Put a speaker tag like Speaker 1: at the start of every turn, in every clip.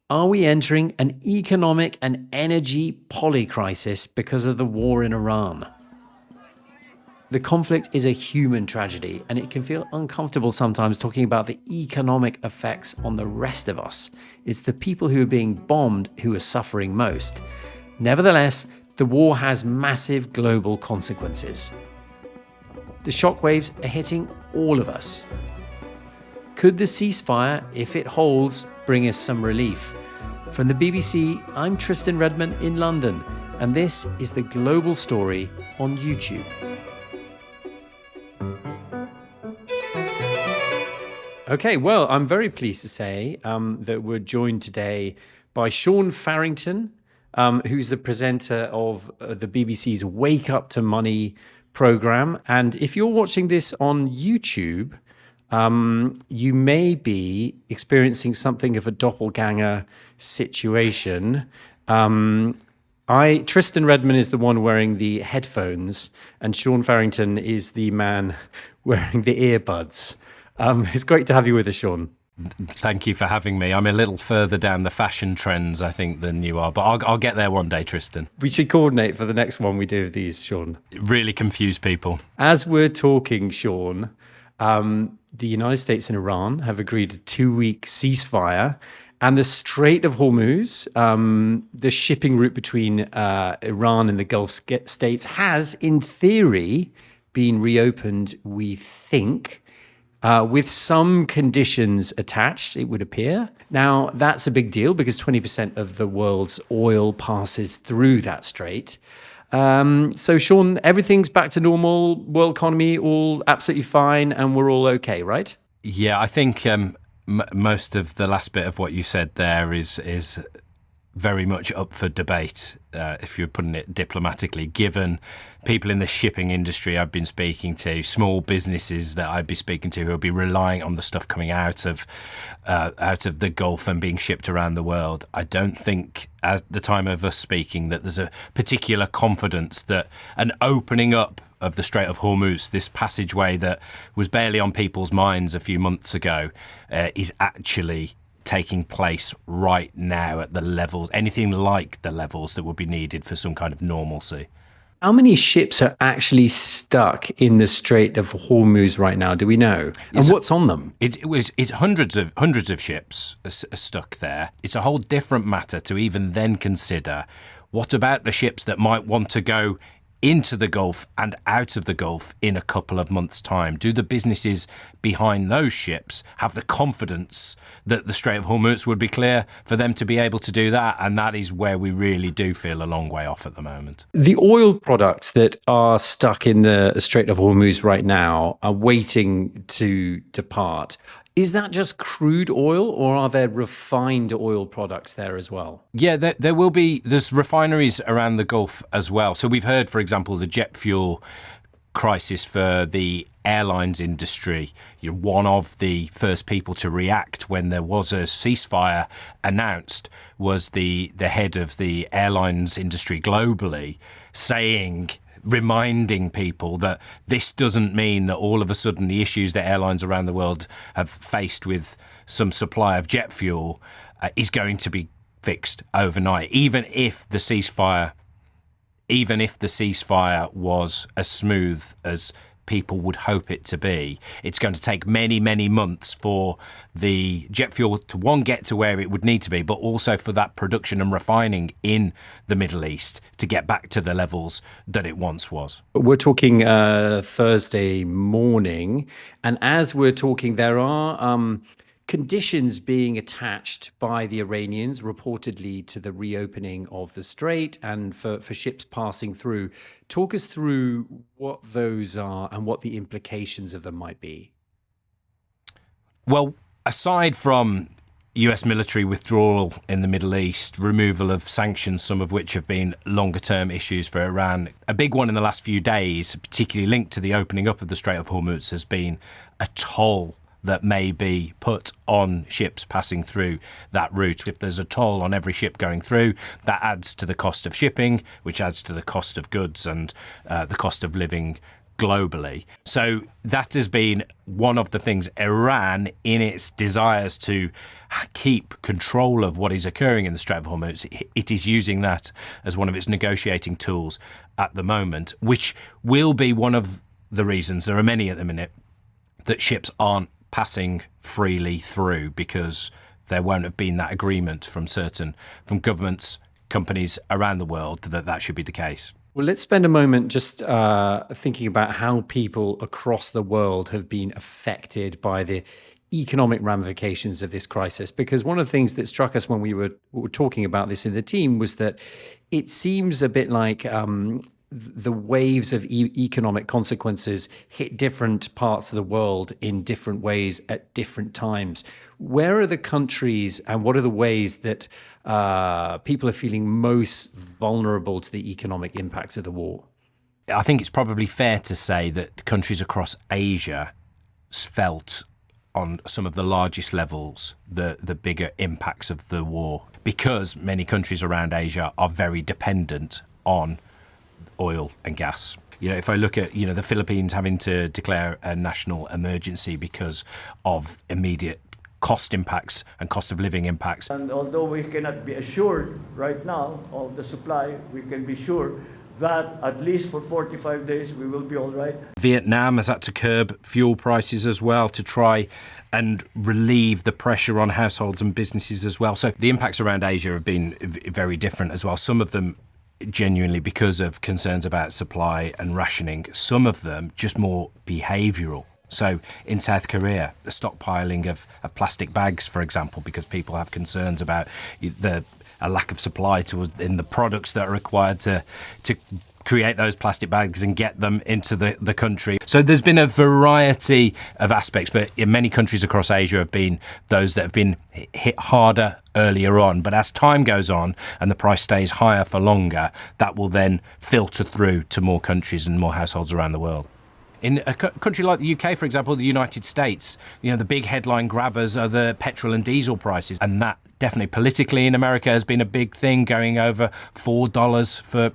Speaker 1: Are we entering an economic and energy polycrisis because of the war in Iran? The conflict is a human tragedy, and it can feel uncomfortable sometimes talking about the economic effects on the rest of us. It's the people who are being bombed who are suffering most. Nevertheless, the war has massive global consequences. The shockwaves are hitting all of us. Could the ceasefire, if it holds, bring us some relief? From the BBC, I'm Tristan Redman in London, and this is The Global Story on YouTube. Okay, well, I'm very pleased to say that we're joined today by Sean Farrington, who's the presenter of the BBC's Wake Up to Money program. And if you're watching this on YouTube, you may be experiencing something of a doppelganger situation. Tristan Redman is the one wearing the headphones, and Sean Farrington is the man wearing the earbuds. It's great to have you with us, Sean.
Speaker 2: Thank you for having me. I'm a little further down the fashion trends, I think, than you are, but I'll get there one day, Tristan.
Speaker 1: We should coordinate for the next one we do of these, Sean.
Speaker 2: Really confuse people. As
Speaker 1: we're talking, Sean, the United States and Iran have agreed a 2-week ceasefire, and the Strait of Hormuz, the shipping route between Iran and the Gulf states, has, in theory, been reopened, we think, with some conditions attached, it would appear. Now, that's a big deal because 20% of the world's oil passes through that strait. So, Sean, everything's back to normal, world economy, all absolutely fine, and we're all okay, right?
Speaker 2: Yeah, I think most of the last bit of what you said there is very much up for debate, if you're putting it diplomatically, given people in the shipping industry I've been speaking to, small businesses that I'd be speaking to who will be relying on the stuff coming out of the Gulf and being shipped around the world. I don't think at the time of us speaking that there's a particular confidence that an opening up of the Strait of Hormuz, this passageway that was barely on people's minds a few months ago, is actually taking place right now at the levels, anything like the levels that would be needed for some kind of normalcy.
Speaker 1: How many ships are actually stuck in the Strait of Hormuz right now? Do we know? And what's on them?
Speaker 2: It's hundreds of ships are stuck there. It's a whole different matter to even then consider what about the ships that might want to go into the Gulf and out of the Gulf in a couple of months' time? Do the businesses behind those ships have the confidence that the Strait of Hormuz would be clear for them to be able to do that? And that is where we really do feel a long way off at the moment.
Speaker 1: The oil products that are stuck in the Strait of Hormuz right now are waiting to depart. Is that just crude oil, or are there refined oil products there as well?
Speaker 2: Yeah, there will be. There's refineries around the Gulf as well. So we've heard, for example, the jet fuel crisis for the airlines industry. You're one of the first people to react when there was a ceasefire announced was the head of the airlines industry globally reminding people that this doesn't mean that all of a sudden the issues that airlines around the world have faced with some supply of jet fuel is going to be fixed overnight, even if the ceasefire was as smooth as people would hope it to be. It's going to take many, many months for the jet fuel to, one, get to where it would need to be, but also for that production and refining in the Middle East to get back to the levels that it once was.
Speaker 1: We're talking Thursday morning, and as we're talking, there are conditions being attached by the Iranians reportedly to the reopening of the strait and for ships passing through. Talk us through what those are and what the implications of them might be.
Speaker 2: Well, aside from US military withdrawal in the Middle East, removal of sanctions, some of which have been longer term issues for Iran, a big one in the last few days, particularly linked to the opening up of the Strait of Hormuz, has been a toll that may be put on ships passing through that route. If there's a toll on every ship going through, that adds to the cost of shipping, which adds to the cost of goods and the cost of living globally. So that has been one of the things. Iran, in its desires to keep control of what is occurring in the Strait of Hormuz, it is using that as one of its negotiating tools at the moment, which will be one of the reasons, there are many at the minute, that ships aren't passing freely through, because there won't have been that agreement from governments, companies around the world that should be the case.
Speaker 1: Well, let's spend a moment just thinking about how people across the world have been affected by the economic ramifications of this crisis. Because one of the things that struck us when we were talking about this in the team was that it seems a bit like the waves of economic consequences hit different parts of the world in different ways at different times. Where are the countries and what are the ways that people are feeling most vulnerable to the economic impacts of the war?
Speaker 2: I think it's probably fair to say that countries across Asia felt on some of the largest levels the bigger impacts of the war, because many countries around Asia are very dependent on oil and gas. If I look at, the Philippines having to declare a national emergency because of immediate cost impacts and cost of living impacts.
Speaker 3: And although we cannot be assured right now of the supply, we can be sure that at least for 45 days we will be all right.
Speaker 2: Vietnam has had to curb fuel prices as well to try and relieve the pressure on households and businesses as well. So the impacts around Asia have been very different as well. Some of them genuinely because of concerns about supply and rationing, some of them just more behavioural. So in South Korea, the stockpiling of plastic bags, for example, because people have concerns about a lack of supply in the products that are required to create those plastic bags and get them into the country. So there's been a variety of aspects, but in many countries across Asia have been those that have been hit harder earlier on. But as time goes on and the price stays higher for longer, that will then filter through to more countries and more households around the world. In a country like the UK, for example, the United States, the big headline grabbers are the petrol and diesel prices. And that definitely politically in America has been a big thing, going over $4 for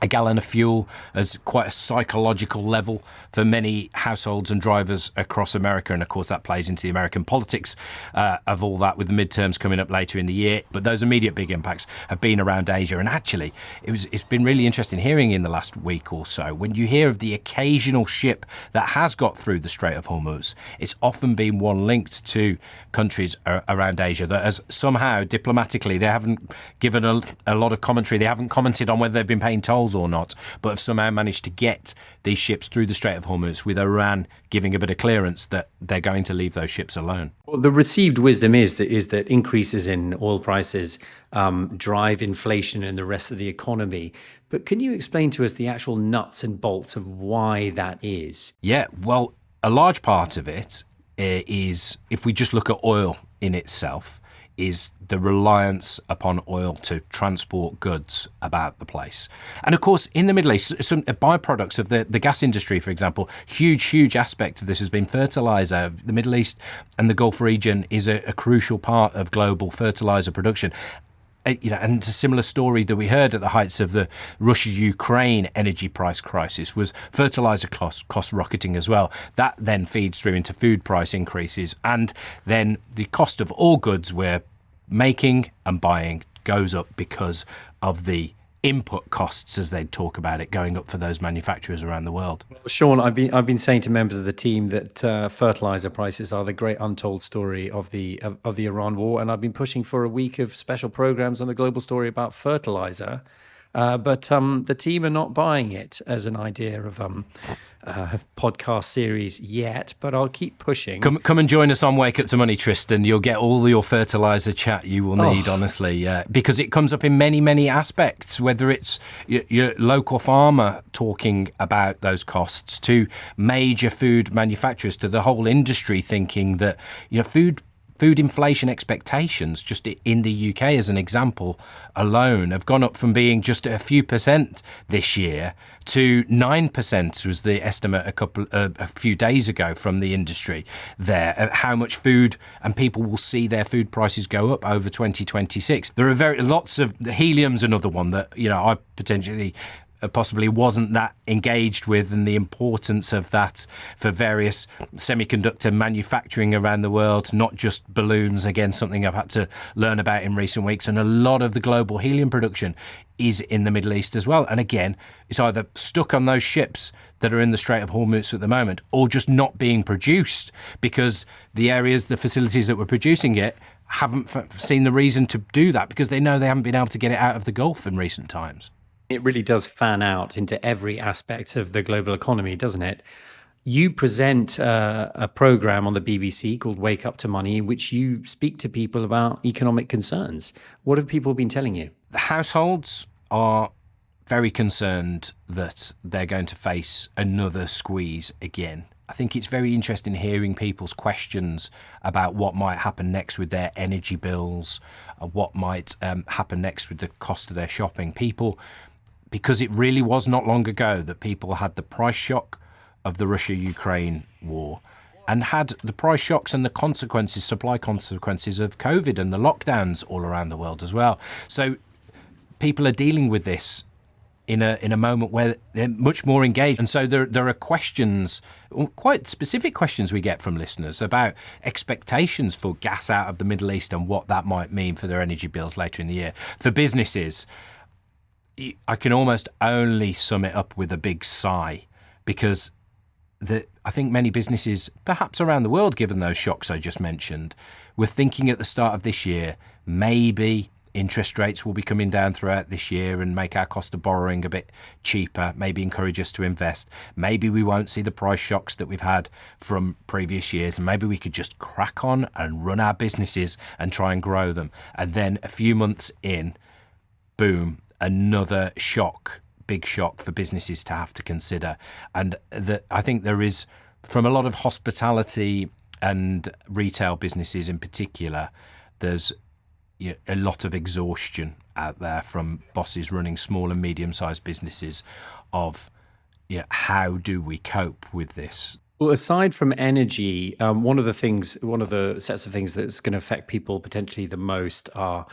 Speaker 2: a gallon of fuel as quite a psychological level for many households and drivers across America. And of course, that plays into the American politics of all that, with the midterms coming up later in the year. But those immediate big impacts have been around Asia. And actually, it's been really interesting hearing in the last week or so, when you hear of the occasional ship that has got through the Strait of Hormuz, it's often been one linked to countries around Asia that has somehow diplomatically, they haven't given a lot of commentary. They haven't commented on whether they've been paying tolls or not, but have somehow managed to get these ships through the Strait of Hormuz, with Iran giving a bit of clearance that they're going to leave those ships alone.
Speaker 1: Well, the received wisdom is that increases in oil prices drive inflation in the rest of the economy. But can you explain to us the actual nuts and bolts of why that is?
Speaker 2: Yeah, well, a large part of it is, if we just look at oil in itself, is the reliance upon oil to transport goods about the place. And of course, in the Middle East, some byproducts of the gas industry, for example, huge aspect of this has been fertiliser. The Middle East and the Gulf region is a crucial part of global fertiliser production. And it's a similar story that we heard at the heights of the Russia-Ukraine energy price crisis was fertiliser costs rocketing as well. That then feeds through into food price increases, and then the cost of all goods we're making and buying goes up because of the input costs, as they talk about it, going up for those manufacturers around the world.
Speaker 1: Sean, I've been saying to members of the team that fertilizer prices are the great untold story of the Iran war, and I've been pushing for a week of special programs on the global story about fertilizer. But the team are not buying it as an idea of podcast series yet, but I'll keep pushing.
Speaker 2: Come and join us on Wake Up to Money, Tristan. You'll get all your fertiliser chat you will need, honestly, because it comes up in many aspects, whether it's your local farmer talking about those costs, to major food manufacturers, to the whole industry thinking that food inflation expectations just in the UK, as an example alone, have gone up from being just a few percent this year to 9% was the estimate a few days ago from the industry there. How much food and people will see their food prices go up over 2026. There are lots of, helium's another one that I potentially possibly wasn't that engaged with, and the importance of that for various semiconductor manufacturing around the world, not just balloons. Again, something I've had to learn about in recent weeks. And a lot of the global helium production is in the Middle East as well. And again, it's either stuck on those ships that are in the Strait of Hormuz at the moment, or just not being produced because the facilities that were producing it haven't seen the reason to do that because they know they haven't been able to get it out of the Gulf in recent times.
Speaker 1: It really does fan out into every aspect of the global economy, doesn't it? You present a program on the BBC called Wake Up to Money, in which you speak to people about economic concerns. What have people been telling you?
Speaker 2: The households are very concerned that they're going to face another squeeze again. I think it's very interesting hearing people's questions about what might happen next with their energy bills, what might happen next with the cost of their shopping. People, because it really was not long ago that people had the price shock of the Russia-Ukraine war and had the price shocks and the consequences, supply consequences of COVID and the lockdowns all around the world as well. So people are dealing with this in a moment where they're much more engaged. And so there are questions, quite specific questions we get from listeners about expectations for gas out of the Middle East and what that might mean for their energy bills later in the year. For businesses, I can almost only sum it up with a big sigh because I think many businesses, perhaps around the world, given those shocks I just mentioned, were thinking at the start of this year, maybe interest rates will be coming down throughout this year and make our cost of borrowing a bit cheaper, maybe encourage us to invest. Maybe we won't see the price shocks that we've had from previous years, and maybe we could just crack on and run our businesses and try and grow them. And then a few months in, boom, another shock, big shock for businesses to have to consider. And I think there is, from a lot of hospitality and retail businesses in particular, there's a lot of exhaustion out there from bosses running small and medium-sized businesses of how do we cope with this?
Speaker 1: Well, aside from energy, one of the sets of things that's going to affect people potentially the most are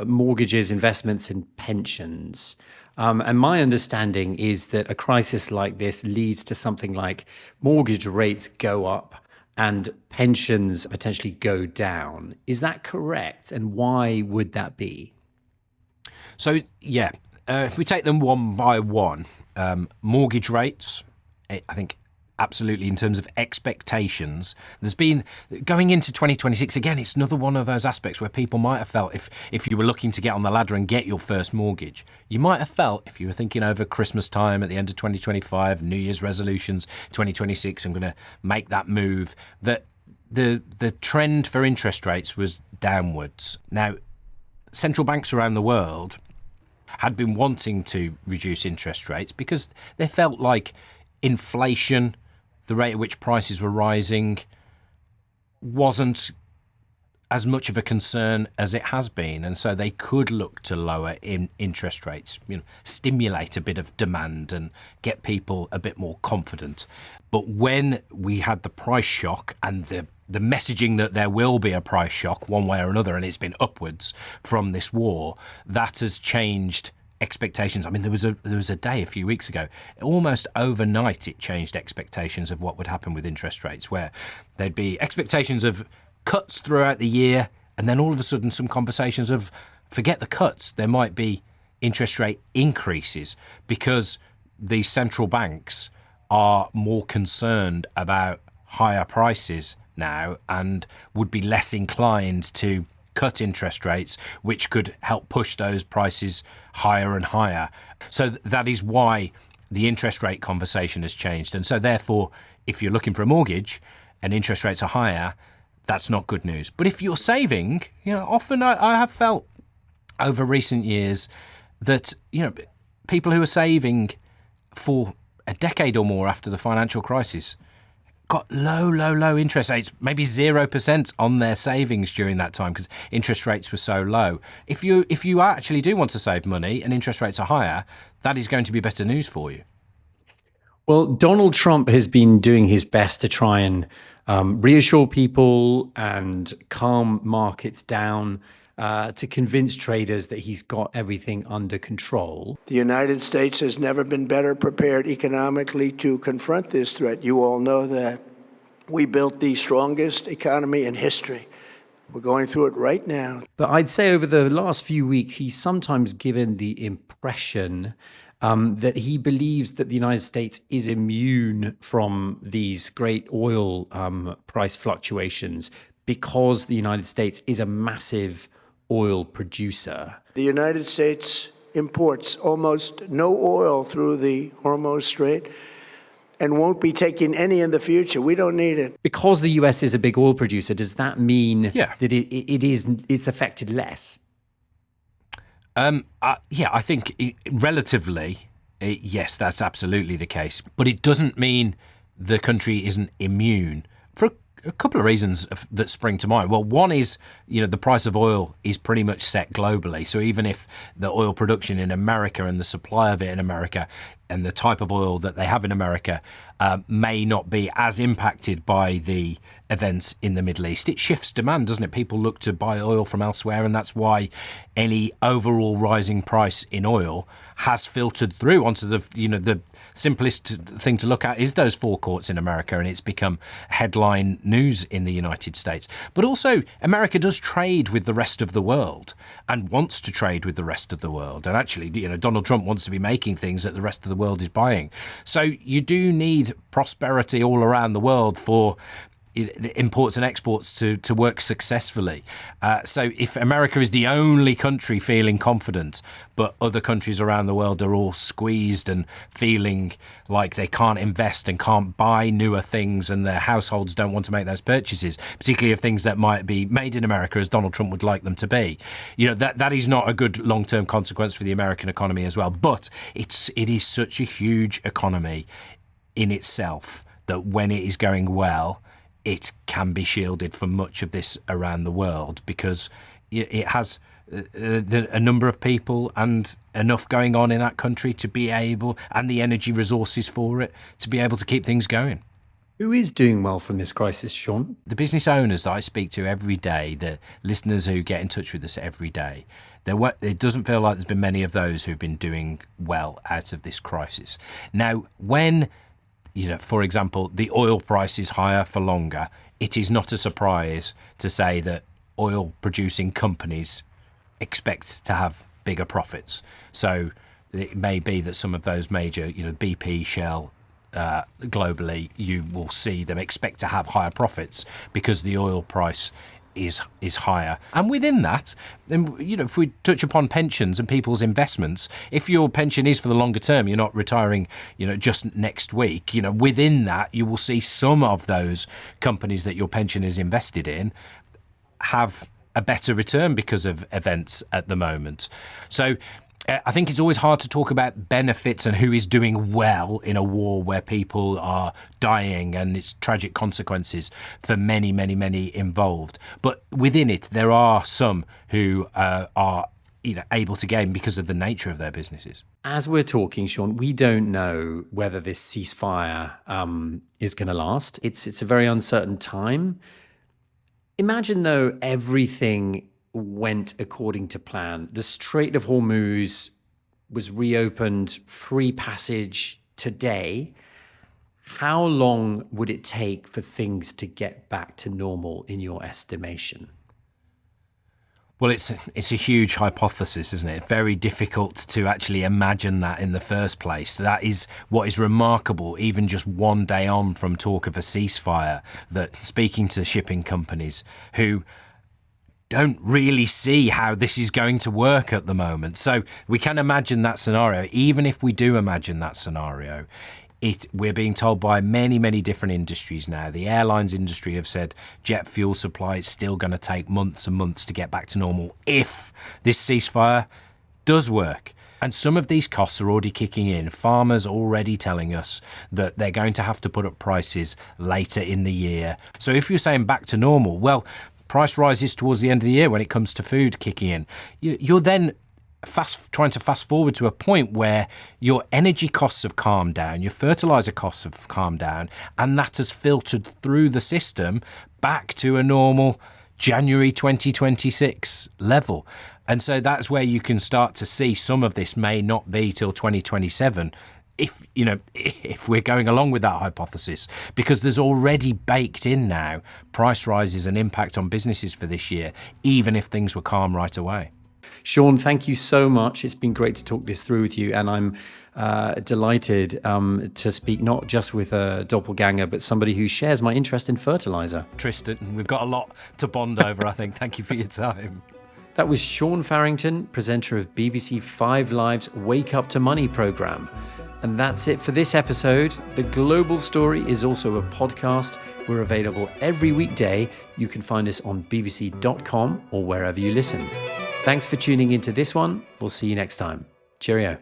Speaker 1: mortgages, investments, and pensions. And my understanding is that a crisis like this leads to something like mortgage rates go up and pensions potentially go down. Is that correct? And why would that be?
Speaker 2: So, if we take them one by one, mortgage rates, I think absolutely in terms of expectations, there's been, going into 2026, again, it's another one of those aspects where people might have felt if you were looking to get on the ladder and get your first mortgage, you might have felt if you were thinking over Christmas time at the end of 2025, New Year's resolutions, 2026, I'm going to make that move, that the trend for interest rates was downwards. Now, central banks around the world had been wanting to reduce interest rates because they felt like inflation, the rate at which prices were rising, wasn't as much of a concern as it has been. And so they could look to lower interest rates, stimulate a bit of demand and get people a bit more confident. But when we had the price shock and the messaging that there will be a price shock one way or another, and it's been upwards from this war, that has changed expectations. I mean, there was a day a few weeks ago, almost overnight, it changed expectations of what would happen with interest rates, where there'd be expectations of cuts throughout the year, and then all of a sudden some conversations of forget the cuts, there might be interest rate increases because the central banks are more concerned about higher prices now and would be less inclined to cut interest rates, which could help push those prices higher and higher. So that is why the interest rate conversation has changed. And so therefore, if you're looking for a mortgage and interest rates are higher, that's not good news. But if you're saving, often I have felt over recent years that, people who are saving for a decade or more after the financial crisis got low interest rates, maybe 0% on their savings during that time because interest rates were so low. If you actually do want to save money and interest rates are higher, that is going to be better news for you.
Speaker 1: Well, Donald Trump has been doing his best to try and reassure people and calm markets down. to convince traders that he's got everything under control.
Speaker 4: The United States has never been better prepared economically to confront this threat. You all know that. We built the strongest economy in history. We're going through it right now.
Speaker 1: But I'd say over the last few weeks, he's sometimes given the impression that he believes that the United States is immune from these great oil price fluctuations because the United States is a massive oil producer.
Speaker 4: The United States imports almost no oil through the Hormuz Strait and won't be taking any in the future. We don't need it.
Speaker 1: Because the US is a big oil producer, does that mean
Speaker 2: Yeah.
Speaker 1: that it's affected less?
Speaker 2: I think relatively, yes, that's absolutely the case. But it doesn't mean the country isn't immune for a couple of reasons that spring to mind. Well, one is, the price of oil is pretty much set globally. So even if the oil production in America and the supply of it in America and the type of oil that they have in America may not be as impacted by the events in the Middle East, it shifts demand, doesn't it? People look to buy oil from elsewhere, and that's why any overall rising price in oil has filtered through onto the simplest thing to look at is those forecourts in America, and it's become headline news in the United States. But also, America does trade with the rest of the world and wants to trade with the rest of the world. And actually, Donald Trump wants to be making things that the rest of the world is buying. So you do need prosperity all around the world for imports and exports to work successfully. So if America is the only country feeling confident, but other countries around the world are all squeezed and feeling like they can't invest and can't buy newer things, and their households don't want to make those purchases, particularly of things that might be made in America as Donald Trump would like them to be, that is not a good long-term consequence for the American economy as well. But it is such a huge economy in itself that when it is going well, it can be shielded from much of this around the world because it has a number of people and enough going on in that country to be able, and the energy resources for it, to be able to keep things going.
Speaker 1: Who is doing well from this crisis, Sean?
Speaker 2: The business owners that I speak to every day, the listeners who get in touch with us every day, it doesn't feel like there's been many of those who've been doing well out of this crisis. Now, when for example, the oil price is higher for longer, it is not a surprise to say that oil producing companies expect to have bigger profits. So it may be that some of those major, BP, Shell, globally, you will see them expect to have higher profits because the oil price is higher. And within that, then, if we touch upon pensions and people's investments, if your pension is for the longer term, you're not retiring, just next week, within that, you will see some of those companies that your pension is invested in have a better return because of events at the moment. So I think it's always hard to talk about benefits and who is doing well in a war where people are dying and its tragic consequences for many, many, many involved. But within it, there are some who are able to gain because of the nature of their businesses.
Speaker 1: As we're talking, Sean, we don't know whether this ceasefire is going to last. It's a very uncertain time. Imagine, though, everything went according to plan. The Strait of Hormuz was reopened, free passage today. How long would it take for things to get back to normal in your estimation?
Speaker 2: Well, it's a huge hypothesis, isn't it? Very difficult to actually imagine that in the first place. That is what is remarkable, even just one day on from talk of a ceasefire, that speaking to shipping companies who don't really see how this is going to work at the moment. So we can imagine that scenario. Even if we do imagine that scenario, we're being told by many, many different industries now. The airlines industry have said jet fuel supply is still going to take months and months to get back to normal if this ceasefire does work. And some of these costs are already kicking in. Farmers already telling us that they're going to have to put up prices later in the year. So if you're saying back to normal, well, price rises towards the end of the year when it comes to food kicking in. You're then trying to fast forward to a point where your energy costs have calmed down, your fertiliser costs have calmed down, and that has filtered through the system back to a normal, January 2026 level. And so that's where you can start to see some of this may not be till 2027. If we're going along with that hypothesis, because there's already baked in now price rises and impact on businesses for this year, even if things were calm right away.
Speaker 1: Sean, thank you so much. It's been great to talk this through with you, and I'm delighted to speak not just with a doppelganger, but somebody who shares my interest in fertiliser.
Speaker 2: Tristan, we've got a lot to bond over, I think. Thank you for your time.
Speaker 1: That was Sean Farrington, presenter of BBC 5 Live's Wake Up to Money programme. And that's it for this episode. The Global Story is also a podcast. We're available every weekday. You can find us on bbc.com or wherever you listen. Thanks for tuning into this one. We'll see you next time. Cheerio.